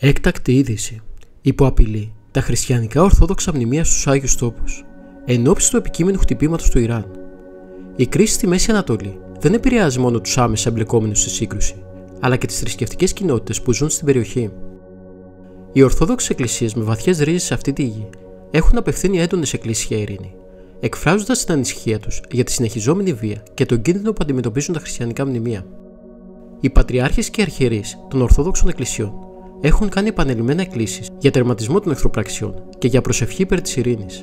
Έκτακτη είδηση. Υπό απειλή, τα χριστιανικά ορθόδοξα μνημεία στους Άγιους Τόπους, ενόψει του επικείμενου χτυπήματος του Ιράν. Η κρίση στη Μέση Ανατολή δεν επηρεάζει μόνο τους άμεσα εμπλεκόμενους στη σύγκρουση, αλλά και τις θρησκευτικές κοινότητες που ζουν στην περιοχή. Οι Ορθόδοξες Εκκλησίες με βαθιές ρίζες σε αυτή τη γη έχουν απευθύνει έντονες εκκλήσεις για ειρήνη, εκφράζοντας την ανησυχία τους για τη συνεχιζόμενη βία και τον κίνδυνο που αντιμετωπίζουν τα χριστιανικά μνημεία. Οι πατριάρχες και οι αρχιερείς των Ορθόδοξων Εκκλησιών έχουν κάνει επανειλημμένα εκκλήσεις για τερματισμό των εχθροπραξιών και για προσευχή υπέρ της ειρήνης.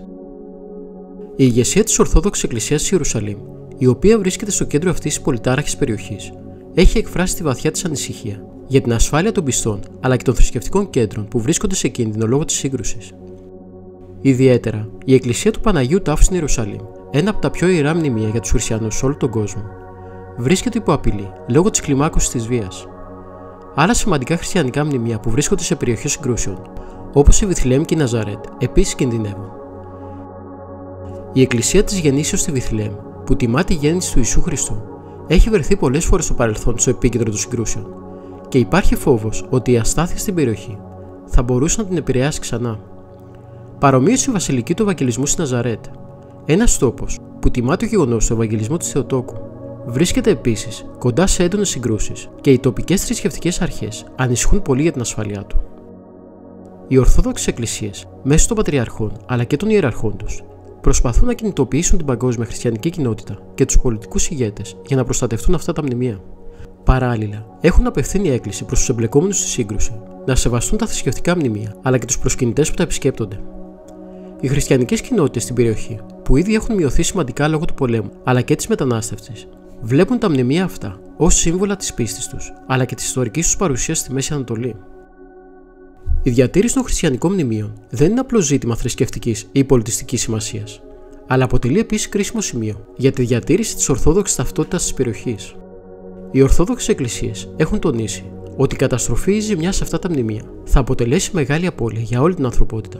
Η ηγεσία της Ορθόδοξης Εκκλησίας της Ιερουσαλήμ, η οποία βρίσκεται στο κέντρο αυτής της πολυτάραχης περιοχής, έχει εκφράσει τη βαθιά της ανησυχία για την ασφάλεια των πιστών αλλά και των θρησκευτικών κέντρων που βρίσκονται σε κίνδυνο λόγω της σύγκρουσης. Ιδιαίτερα, η Εκκλησία του Παναγίου Τάφου στην Ιερουσαλήμ, ένα από τα πιο ιερά μνημεία για τους χριστιανούς σε όλο τον κόσμο, βρίσκεται υπό απειλή λόγω της κλιμάκωσης της βίας. Άλλα σημαντικά χριστιανικά μνημεία που βρίσκονται σε περιοχές συγκρούσεων, όπως η Βιθλεέμ και η Ναζαρέτ, επίσης κινδυνεύουν. Η Εκκλησία της Γεννήσεως στη Βιθλεέμ, που τιμά τη γέννηση του Ιησού Χριστού, έχει βρεθεί πολλές φορές στο παρελθόν στο επίκεντρο των συγκρούσεων, και υπάρχει φόβος ότι η αστάθεια στην περιοχή θα μπορούσε να την επηρεάσει ξανά. Παρομοίως η Βασιλική του Ευαγγελισμού στη Ναζαρέτ, ένας τόπος που τιμά το γεγονός του Ευαγγελισμού της Θεοτόκου, βρίσκεται επίσης κοντά σε έντονες συγκρούσεις και οι τοπικές θρησκευτικές αρχές ανησυχούν πολύ για την ασφάλειά του. Οι Ορθόδοξες Εκκλησίες, μέσω των Πατριαρχών αλλά και των Ιεραρχών τους, προσπαθούν να κινητοποιήσουν την παγκόσμια χριστιανική κοινότητα και τους πολιτικούς ηγέτες για να προστατευτούν αυτά τα μνημεία. Παράλληλα, έχουν απευθύνει έκκληση προς τους εμπλεκόμενους στη σύγκρουση να σεβαστούν τα θρησκευτικά μνημεία αλλά και τους προσκυνητές που τα επισκέπτονται. Οι χριστιανικές κοινότητες στην περιοχή, που ήδη έχουν μειωθεί σημαντικά λόγω του πολέμου αλλά και της μετανάστευσης, βλέπουν τα μνημεία αυτά ως σύμβολα της πίστης τους αλλά και της ιστορικής τους παρουσίας στη Μέση Ανατολή. Η διατήρηση των χριστιανικών μνημείων δεν είναι απλώς ζήτημα θρησκευτικής ή πολιτιστικής σημασίας, αλλά αποτελεί επίσης κρίσιμο σημείο για τη διατήρηση της ορθόδοξης ταυτότητας της περιοχής. Οι Ορθόδοξες Εκκλησίες έχουν τονίσει ότι η καταστροφή ή ζημιά σε αυτά τα μνημεία θα αποτελέσει μεγάλη απώλεια για όλη την ανθρωπότητα,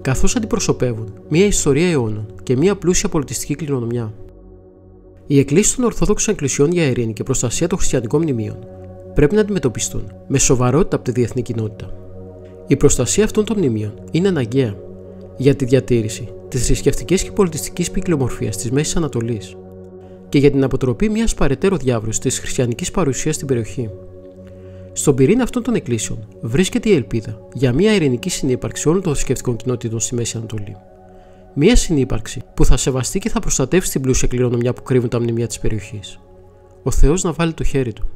καθώς αντιπροσωπεύουν μια ιστορία αιώνων και μια πλούσια πολιτιστική κληρονομιά. Οι εκκλήσεις των Ορθόδοξων Εκκλησιών για ειρήνη και προστασία των χριστιανικών μνημείων πρέπει να αντιμετωπιστούν με σοβαρότητα από τη διεθνή κοινότητα. Η προστασία αυτών των μνημείων είναι αναγκαία για τη διατήρηση της θρησκευτικής και πολιτιστικής ποικιλομορφίας της Μέσης Ανατολής και για την αποτροπή μιας παρετέρω διάβρωσης της χριστιανικής παρουσίας στην περιοχή. Στον πυρήνα αυτών των εκκλήσεων βρίσκεται η ελπίδα για μια ειρηνική συνύπαρξη όλων των θρησκευτικών κοινότητων στη Μέση Ανατολή. Μια συνύπαρξη που θα σεβαστεί και θα προστατεύσει την πλούσια κληρονομιά που κρύβουν τα μνημεία της περιοχής. Ο Θεός να βάλει το χέρι του.